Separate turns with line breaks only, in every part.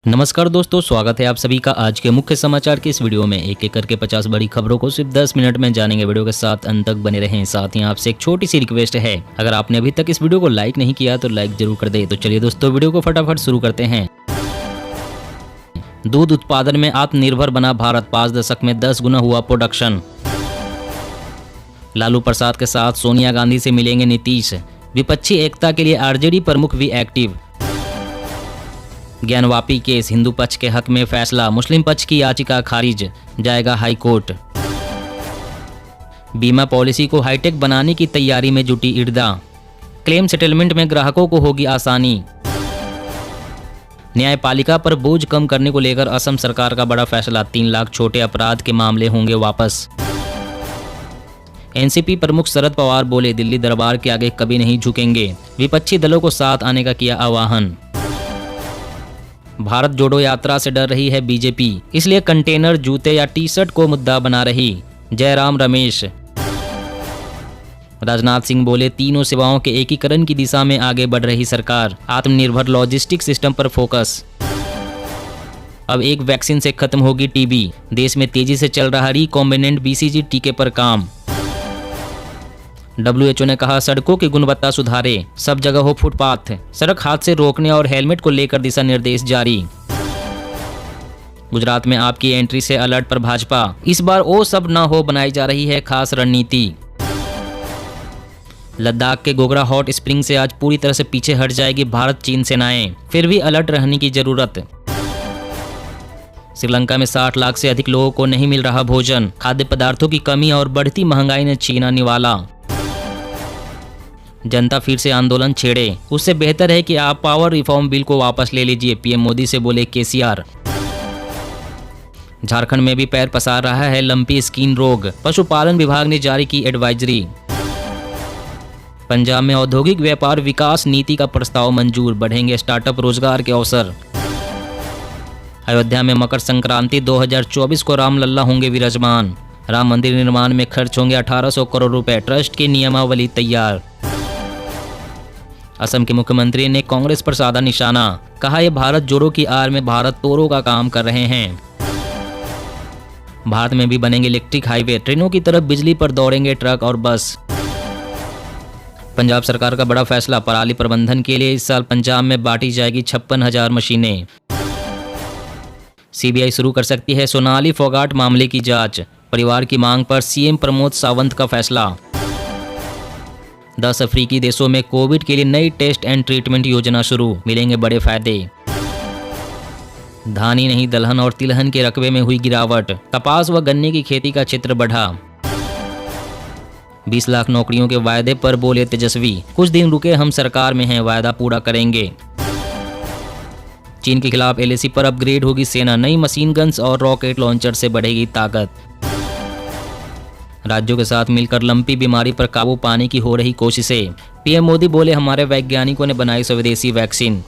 नमस्कार दोस्तों, स्वागत है आप सभी का आज के मुख्य समाचार के इस वीडियो में। एक एक करके 50 बड़ी खबरों को सिर्फ 10 मिनट में जानेंगे। वीडियो के साथ अंत तक बने रहें। साथ ही आपसे एक छोटी सी रिक्वेस्ट है, अगर आपने अभी तक इस वीडियो को लाइक नहीं किया तो लाइक जरूर कर दे। तो चलिए दोस्तों, वीडियो को फटाफट शुरू करते हैं। दूध उत्पादन में आत्मनिर्भर बना भारत, 5 दशक में 10 गुना हुआ प्रोडक्शन। लालू प्रसाद के साथ सोनिया गांधी से मिलेंगे नीतीश। विपक्षी एकता के लिए आरजेडी प्रमुख भी एक्टिव। ज्ञानवापी केस, हिंदू पक्ष के हक में फैसला, मुस्लिम पक्ष की याचिका खारिज, जाएगा हाई कोर्ट। बीमा पॉलिसी को हाईटेक बनाने की तैयारी में जुटी इरडा। क्लेम सेटलमेंट में ग्राहकों को होगी आसानी। न्यायपालिका पर बोझ कम करने को लेकर असम सरकार का बड़ा फैसला, 3 लाख छोटे अपराध के मामले होंगे वापस। एनसीपी प्रमुख शरद पवार बोले, दिल्ली दरबार के आगे कभी नहीं झुकेंगे। विपक्षी दलों को साथ आने का किया आह्वान। भारत जोड़ो यात्रा से डर रही है बीजेपी, इसलिए कंटेनर, जूते या टी शर्ट को मुद्दा बना रही। जयराम रमेश। राजनाथ सिंह बोले, तीनों सेवाओं के एकीकरण की दिशा में आगे बढ़ रही सरकार। आत्मनिर्भर लॉजिस्टिक सिस्टम पर फोकस। अब एक वैक्सीन से खत्म होगी टीबी। देश में तेजी से चल रहा रिकॉम्बिनेंट बीसीजी टीके पर काम। WHO ने कहा, सड़कों की गुणवत्ता सुधारे, सब जगह हो फुटपाथ। सड़क हादसे रोकने और हेलमेट को लेकर दिशा निर्देश जारी। गुजरात में आपकी एंट्री से अलर्ट पर भाजपा, इस बार ओ सब न हो बनाई जा रही है खास रणनीति। लद्दाख के गोगरा हॉट स्प्रिंग से आज पूरी तरह से पीछे हट जाएगी भारत चीन सेनाएं, फिर भी अलर्ट रहने की जरूरत। श्रीलंका में 60 लाख से अधिक लोगों को नहीं मिल रहा भोजन। खाद्य पदार्थों की कमी और बढ़ती महंगाई ने छीना निवाला। जनता फिर से आंदोलन छेड़े, उससे बेहतर है कि आप पावर रिफॉर्म बिल को वापस ले लीजिए, पीएम मोदी से बोले केसीआर। झारखंड में भी पैर पसार रहा है लंपी स्किन रोग, पशुपालन विभाग ने जारी की एडवाइजरी। पंजाब में औद्योगिक व्यापार विकास नीति का प्रस्ताव मंजूर, बढ़ेंगे स्टार्टअप रोजगार के अवसर। अयोध्या में मकर संक्रांति 2024 को रामलल्ला होंगे विराजमान। राम मंदिर निर्माण में खर्च होंगे 1800 करोड़ रुपए, ट्रस्ट की नियमावली तैयार। असम के मुख्यमंत्री ने कांग्रेस पर साधा निशाना, कहा यह भारत जोड़ो की आड़ में भारत तोड़ो का काम कर रहे हैं। भारत में भी बनेंगे इलेक्ट्रिक हाईवे, ट्रेनों की तरफ बिजली पर दौड़ेंगे ट्रक और बस। पंजाब सरकार का बड़ा फैसला, पराली प्रबंधन के लिए इस साल पंजाब में बांटी जाएगी 56,000 मशीनें। सीबीआई शुरू कर सकती है सोनाली फोगाट मामले की जांच, परिवार की मांग पर सीएम प्रमोद सावंत का फैसला। 10 अफ्रीकी देशों में कोविड के लिए नई टेस्ट एंड ट्रीटमेंट योजना शुरू, मिलेंगे बड़े फायदे। धान ही नहीं, दलहन और तिलहन के रकबे में हुई गिरावट, कपास व गन्ने की खेती का क्षेत्र बढ़ा। 20 लाख नौकरियों के वायदे पर बोले तेजस्वी, कुछ दिन रुके, हम सरकार में हैं, वायदा पूरा करेंगे। चीन के खिलाफ एलएसी पर अपग्रेड होगी सेना, नई मशीन गन्स और रॉकेट लॉन्चर से बढ़ेगी ताकत। राज्यों के साथ मिलकर लंपी बीमारी पर काबू पाने की हो रही कोशिशें, पीएम मोदी बोले, हमारे वैज्ञानिकों ने बनाई स्वदेशी वैक्सीन।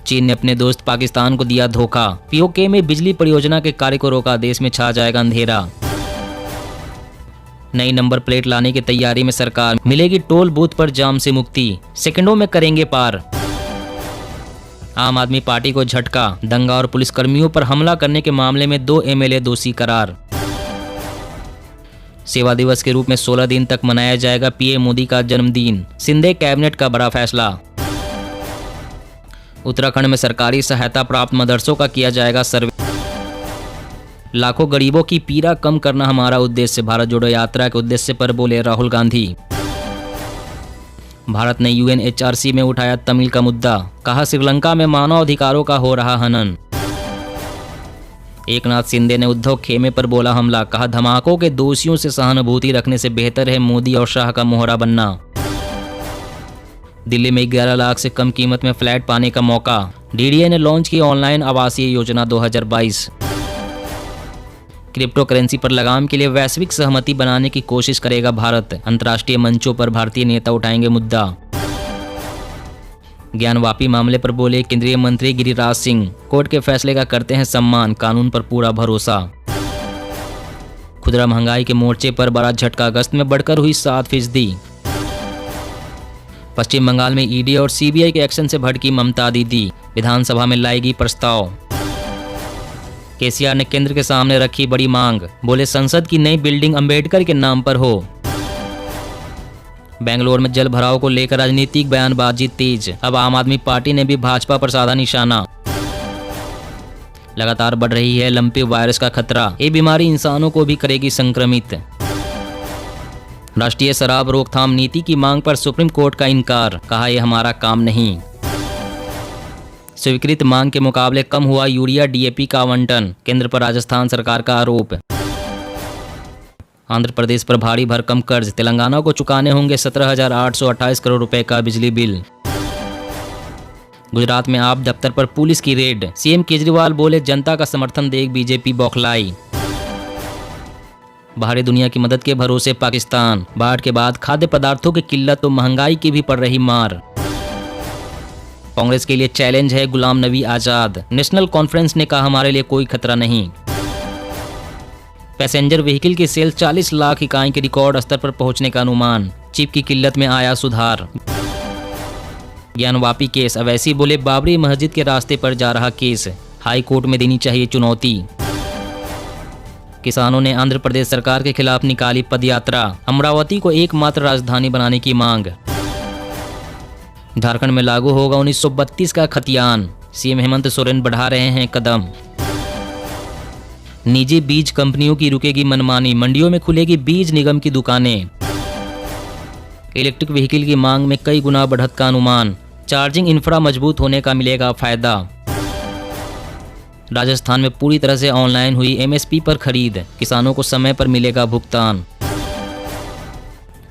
चीन ने अपने दोस्त पाकिस्तान को दिया धोखा, पीओके में बिजली परियोजना के कार्य को रोका, देश में छा जाएगा अंधेरा। नई नंबर प्लेट लाने की तैयारी में सरकार, मिलेगी टोल बूथ पर जाम से मुक्ति, सेकंडों में करेंगे पार। आम आदमी पार्टी को झटका, दंगा और पुलिसकर्मियों पर हमला करने के मामले में 2 एमएलए दोषी करार। सेवा दिवस के रूप में 16 दिन तक मनाया जाएगा पीएम मोदी का जन्मदिन, सिंधे कैबिनेट का बड़ा फैसला। उत्तराखंड में सरकारी सहायता प्राप्त मदरसों का किया जाएगा सर्वे। लाखों गरीबों की पीड़ा कम करना हमारा उद्देश्य, भारत जोड़ो यात्रा के उद्देश्य पर बोले राहुल गांधी। भारत ने यूएनएचआरसी में उठाया तमिल का मुद्दा, कहा श्रीलंका में मानव अधिकारों का हो रहा हनन। एकनाथ शिंदे ने उद्धव खेमे पर बोला हमला, कहा धमाकों के दोषियों से सहानुभूति रखने से बेहतर है मोदी और शाह का मोहरा बनना। दिल्ली में 11 लाख से कम कीमत में फ्लैट पाने का मौका, डीडीए ने लॉन्च की ऑनलाइन आवासीय योजना 2022। क्रिप्टो करेंसी पर लगाम के लिए वैश्विक सहमति बनाने की कोशिश करेगा भारत, अंतर्राष्ट्रीय मंचों पर भारतीय नेता उठाएंगे मुद्दा। ज्ञानवापी मामले पर बोले केंद्रीय मंत्री गिरिराज सिंह, कोर्ट के फैसले का करते हैं सम्मान, कानून पर पूरा भरोसा। खुदरा महंगाई के मोर्चे पर बड़ा झटका, अगस्त में बढ़कर हुई 7%। पश्चिम बंगाल में ईडी और सीबीआई के एक्शन से भड़की ममता दीदी, विधानसभा में लाएगी प्रस्ताव। केसीआर ने केंद्र के सामने रखी बड़ी मांग, बोले संसद की नई बिल्डिंग अंबेडकर के नाम पर हो। बेंगलोर में जल भराव को लेकर राजनीतिक बयानबाजी तेज, अब आम आदमी पार्टी ने भी भाजपा पर साधा निशाना। लगातार बढ़ रही है लंपी वायरस का खतरा, ये बीमारी इंसानों को भी करेगी संक्रमित। राष्ट्रीय शराब रोकथाम नीति की मांग पर सुप्रीम कोर्ट का इनकार, कहा यह हमारा काम नहीं। स्वीकृत मांग के मुकाबले कम हुआ यूरिया डीएपी का आवंटन, केंद्र पर राजस्थान सरकार का आरोप। आंध्र प्रदेश पर भारी भरकम कर्ज, तेलंगाना को चुकाने होंगे 17,828 करोड़ रुपए का बिजली बिल। गुजरात में आप दफ्तर पर पुलिस की रेड, सीएम केजरीवाल बोले जनता का समर्थन देख बीजेपी बौखलाई। बाहरी दुनिया की मदद के भरोसे पाकिस्तान, बाढ़ के बाद खाद्य पदार्थों की किल्लत तो महंगाई की भी पड़ रही मार। कांग्रेस के लिए चैलेंज है गुलाम नबी आजाद, नेशनल कॉन्फ्रेंस ने कहा हमारे लिए कोई खतरा नहीं। पैसेंजर व्हीकल की सेल 40 लाख इकाई के रिकॉर्ड स्तर पर पहुंचने का अनुमान, चिप की किल्लत में आया सुधार। ज्ञानवापी केस, अवैसी बोले बाबरी मस्जिद के रास्ते पर जा रहा केस, हाई कोर्ट में देनी चाहिए चुनौती। किसानों ने आंध्र प्रदेश सरकार के खिलाफ निकाली पदयात्रा, अमरावती को एकमात्र राजधानी बनाने की मांग। झारखंड में लागू होगा 1932 का खतियान, सीएम हेमंत सोरेन बढ़ा रहे हैं कदम। निजी बीज कंपनियों की रुकेगी मनमानी, मंडियों में खुलेगी बीज निगम की दुकानें। इलेक्ट्रिक व्हीकल की मांग में कई गुना बढ़त का अनुमान, चार्जिंग इंफ्रा मजबूत होने का मिलेगा फायदा। राजस्थान में पूरी तरह से ऑनलाइन हुई एमएसपी पर खरीद, किसानों को समय पर मिलेगा भुगतान।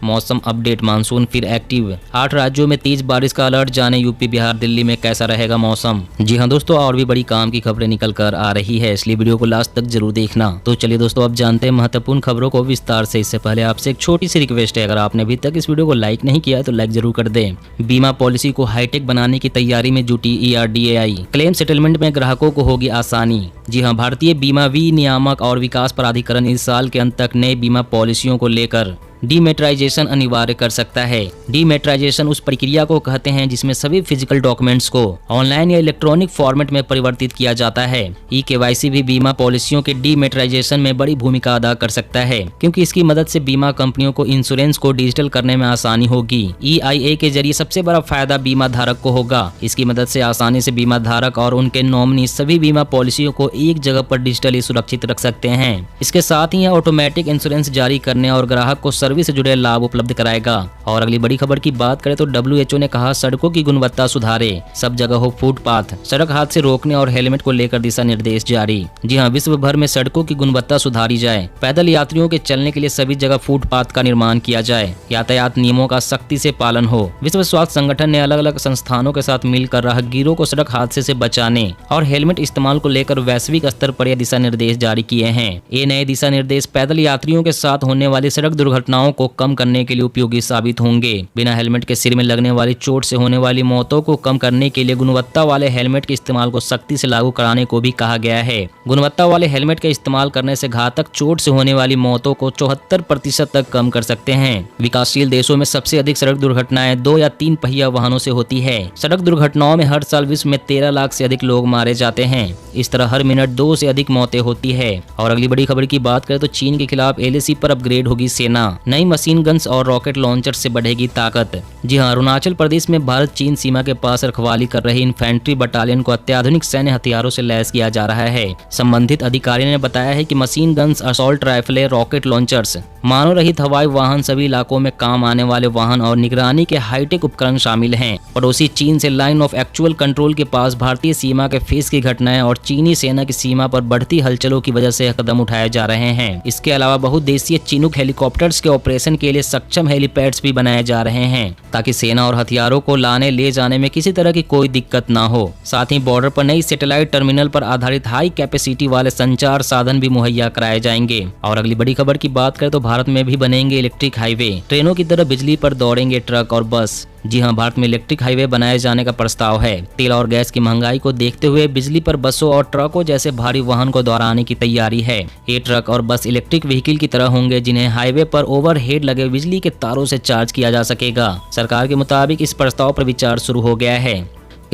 मौसम अपडेट, मानसून फिर एक्टिव, 8 राज्यों में तेज बारिश का अलर्ट, जाने यूपी बिहार दिल्ली में कैसा रहेगा मौसम। जी हां दोस्तों, और भी बड़ी काम की खबरें निकल कर आ रही है, इसलिए वीडियो को लास्ट तक जरूर देखना। तो चलिए दोस्तों, अब जानते हैं महत्वपूर्ण खबरों को विस्तार से। इससे पहले आपसे एक छोटी सी रिक्वेस्ट है, अगर आपने अभी तक इस वीडियो को लाइक नहीं किया है तो लाइक जरूर कर दें। बीमा पॉलिसी को हाईटेक बनाने की तैयारी में जुटी ERDAI, क्लेम सेटलमेंट में ग्राहकों को होगी आसानी। जी हाँ, भारतीय बीमा विनियामक और विकास प्राधिकरण इस साल के अंत तक नए बीमा पॉलिसियों को लेकर डीमेट्राइजेशन अनिवार्य कर सकता है। डीमेट्राइजेशन उस प्रक्रिया को कहते हैं जिसमें सभी फिजिकल डॉक्यूमेंट्स को ऑनलाइन या इलेक्ट्रॉनिक फॉर्मेट में परिवर्तित किया जाता है। EKYC भी बीमा पॉलिसियों के डीमेट्राइजेशन में बड़ी भूमिका अदा कर सकता है, क्योंकि इसकी मदद से बीमा कंपनियों को इंश्योरेंस को डिजिटल करने में आसानी होगी। EIA के जरिए सबसे बड़ा फायदा बीमा धारक को होगा। इसकी मदद से आसानी से बीमा धारक और उनके नॉमिनी सभी बीमा पॉलिसियों को एक जगह पर डिजिटली सुरक्षित रख सकते हैं। इसके साथ ही यह ऑटोमेटिक इंश्योरेंस जारी करने और ग्राहक को सर्विस से जुड़े लाभ उपलब्ध कराएगा। और अगली बड़ी खबर की बात करें तो WHO ने कहा सड़कों की गुणवत्ता सुधारे, सब जगह हो फुटपाथ, सड़क हादसे रोकने और हेलमेट को लेकर दिशा निर्देश जारी। जी हाँ, विश्व भर में सड़कों की गुणवत्ता सुधारी जाए, पैदल यात्रियों के चलने के लिए सभी जगह फुटपाथ का निर्माण किया जाए, यातायात नियमों का सख्ती से पालन हो। विश्व स्वास्थ्य संगठन ने अलग अलग संस्थानों के साथ मिलकर राहगीरों को सड़क हादसे से बचाने और हेलमेट इस्तेमाल को लेकर वैश्विक स्तर पर यह दिशा निर्देश जारी किए हैं। ये नए दिशा निर्देश पैदल यात्रियों के साथ होने वाली सड़क दुर्घटनाओं को कम करने के लिए उपयोगी साबित होंगे। बिना हेलमेट के सिर में लगने वाली चोट से होने वाली मौतों को कम करने के लिए गुणवत्ता वाले हेलमेट के इस्तेमाल को सख्ती से लागू कराने को भी कहा गया है। गुणवत्ता वाले हेलमेट के इस्तेमाल करने से घातक चोट से होने वाली मौतों को 74% तक कम कर सकते हैं। विकासशील देशों में सबसे अधिक सड़क दुर्घटनाएं 2 या 3 पहिया वाहनों से होती है। सड़क दुर्घटनाओं में हर साल विश्व में 13 लाख से अधिक लोग मारे जाते हैं। इस तरह हर मिनट 2 से अधिक मौतें होती है। और अगली बड़ी खबर की बात करें तो चीन के खिलाफ LAC पर अपग्रेड होगी सेना, नई मशीन गन्स और रॉकेट लॉन्चर से बढ़ेगी ताकत। जी हां, अरुणाचल प्रदेश में भारत चीन सीमा के पास रखवाली कर रही इन्फेंट्री बटालियन को अत्याधुनिक सैन्य हथियारों से लैस किया जा रहा है। संबंधित अधिकारी ने बताया है कि मशीन गन्स, असॉल्ट राइफलें, रॉकेट लॉन्चर्स, मानव रहित हवाई वाहन, सभी इलाकों में काम आने वाले वाहन और निगरानी के हाईटेक उपकरण शामिल हैं। पड़ोसी चीन से लाइन ऑफ एक्चुअल कंट्रोल के पास भारतीय सीमा के फेस की घटनाएं और चीनी सेना की सीमा पर बढ़ती हलचलों की वजह से कदम उठाए जा रहे हैं। इसके अलावा बहुदेशीय चिनूक हेलीकॉप्टर्स के ऑपरेशन के लिए सक्षम हेलीपैड्स भी बनाए जा रहे हैं, ताकि सेना और हथियारों को लाने ले जाने में किसी तरह की कोई दिक्कत ना हो। साथ ही बॉर्डर पर नई सैटेलाइट टर्मिनल पर आधारित हाई कैपेसिटी वाले संचार साधन भी मुहैया कराए जाएंगे। और अगली बड़ी खबर की बात करें तो भारत में भी बनेंगे इलेक्ट्रिक हाईवे, ट्रेनों की तरह बिजली पर दौड़ेंगे ट्रक और बस। जी हां, भारत में इलेक्ट्रिक हाईवे बनाए जाने का प्रस्ताव है। तेल और गैस की महंगाई को देखते हुए बिजली पर बसों और ट्रकों जैसे भारी वाहन को दोहराने की तैयारी है। ये ट्रक और बस इलेक्ट्रिक व्हीकल की तरह होंगे, जिन्हें हाईवे पर ओवरहेड लगे बिजली के तारों से चार्ज किया जा सकेगा। सरकार के मुताबिक इस प्रस्ताव पर विचार शुरू हो गया है।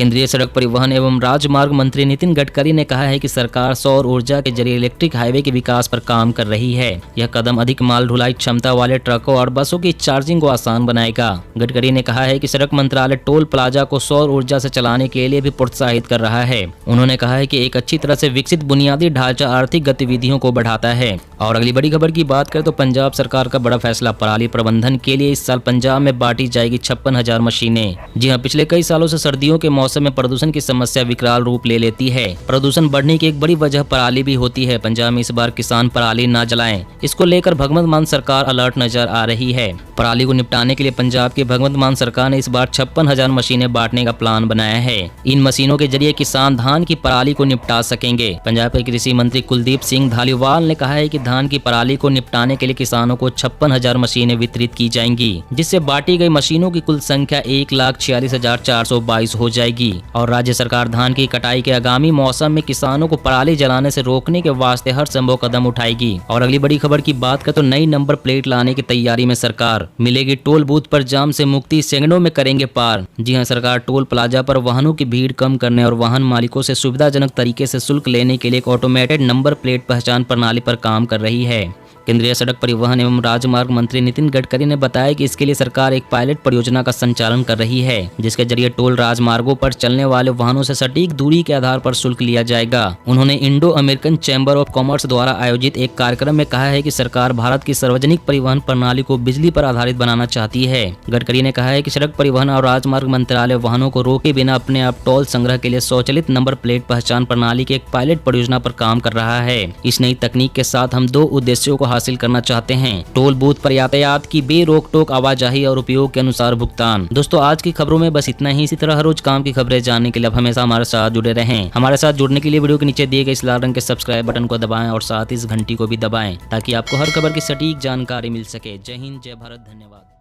केंद्रीय सड़क परिवहन एवं राजमार्ग मंत्री नितिन गडकरी ने कहा है कि सरकार सौर ऊर्जा के जरिए इलेक्ट्रिक हाईवे के विकास पर काम कर रही है। यह कदम अधिक माल ढुलाई क्षमता वाले ट्रकों और बसों की चार्जिंग को आसान बनाएगा। गडकरी ने कहा है कि सड़क मंत्रालय टोल प्लाजा को सौर ऊर्जा से चलाने के लिए भी प्रोत्साहित कर रहा है। उन्होंने कहा है कि एक अच्छी तरह से विकसित बुनियादी ढांचा आर्थिक गतिविधियों को बढ़ाता है। और अगली बड़ी खबर की बात करें तो पंजाब सरकार का बड़ा फैसला, पराली प्रबंधन के लिए इस साल पंजाब में बांटी जाएगी 56,000 मशीनें। जी हां, पिछले कई सालों से सर्दियों के मौसम में प्रदूषण की समस्या विकराल रूप ले लेती है। प्रदूषण बढ़ने की एक बड़ी वजह पराली भी होती है। पंजाब में इस बार किसान पराली न जलाएं, इसको लेकर भगवंत मान सरकार अलर्ट नजर आ रही है। पराली को निपटाने के लिए पंजाब की भगवंत मान सरकार ने इस बार 56,000 मशीनें बांटने का प्लान बनाया है। इन मशीनों के जरिए किसान धान की पराली को निपटा सकेंगे। पंजाब के कृषि मंत्री कुलदीप सिंह धालीवाल ने कहा है कि धान की पराली को निपटाने के लिए किसानों को 56,000 मशीनें वितरित की जाएंगी, जिससे बांटी गई मशीनों की कुल संख्या 1,46,422 हो जाएगी। और राज्य सरकार धान की कटाई के आगामी मौसम में किसानों को पराली जलाने से रोकने के वास्ते हर संभव कदम उठाएगी। और अगली बड़ी खबर की बात करें तो नई नंबर प्लेट लाने की तैयारी में सरकार, मिलेगी टोल बूथ पर जाम से मुक्ति, सेकंडों में करेंगे पार। जी हां, सरकार टोल प्लाजा पर वाहनों की भीड़ कम करने और वाहन मालिकों से सुविधाजनक तरीके से शुल्क लेने के लिए एक ऑटोमेटेड नंबर प्लेट पहचान प्रणाली पर काम कर रही है। केंद्रीय सड़क परिवहन एवं राजमार्ग मंत्री नितिन गडकरी ने बताया कि इसके लिए सरकार एक पायलट परियोजना का संचालन कर रही है, जिसके जरिए टोल राजमार्गों पर चलने वाले वाहनों से सटीक दूरी के आधार पर शुल्क लिया जाएगा। उन्होंने Indo American chamber of commerce द्वारा आयोजित एक कार्यक्रम में कहा है कि सरकार भारत की सार्वजनिक परिवहन प्रणाली को बिजली पर आधारित बनाना चाहती है। गडकरी ने कहा है कि सड़क परिवहन और राजमार्ग मंत्रालय वाहनों को रोके बिना अपने आप टोल संग्रह के लिए स्वचालित नंबर प्लेट पहचान प्रणाली की एक पायलट परियोजना पर काम कर रहा है। इस नई तकनीक के साथ हम 2 उद्देश्यों को हासिल करना चाहते हैं: टोल बूथ पर यातायात की बेरोक टोक आवाजाही और उपयोग के अनुसार भुगतान। दोस्तों, आज की खबरों में बस इतना ही। इसी तरह हर रोज काम की खबरें जानने के लिए आप हमेशा हमारे साथ जुड़े रहें। हमारे साथ जुड़ने के लिए वीडियो के नीचे दिए गए इस लाल रंग के सब्सक्राइब बटन को दबाएं और साथ ही इस घंटी को भी दबाएं, ताकि आपको हर खबर की सटीक जानकारी मिल सके। जय हिंद, जय भारत, धन्यवाद।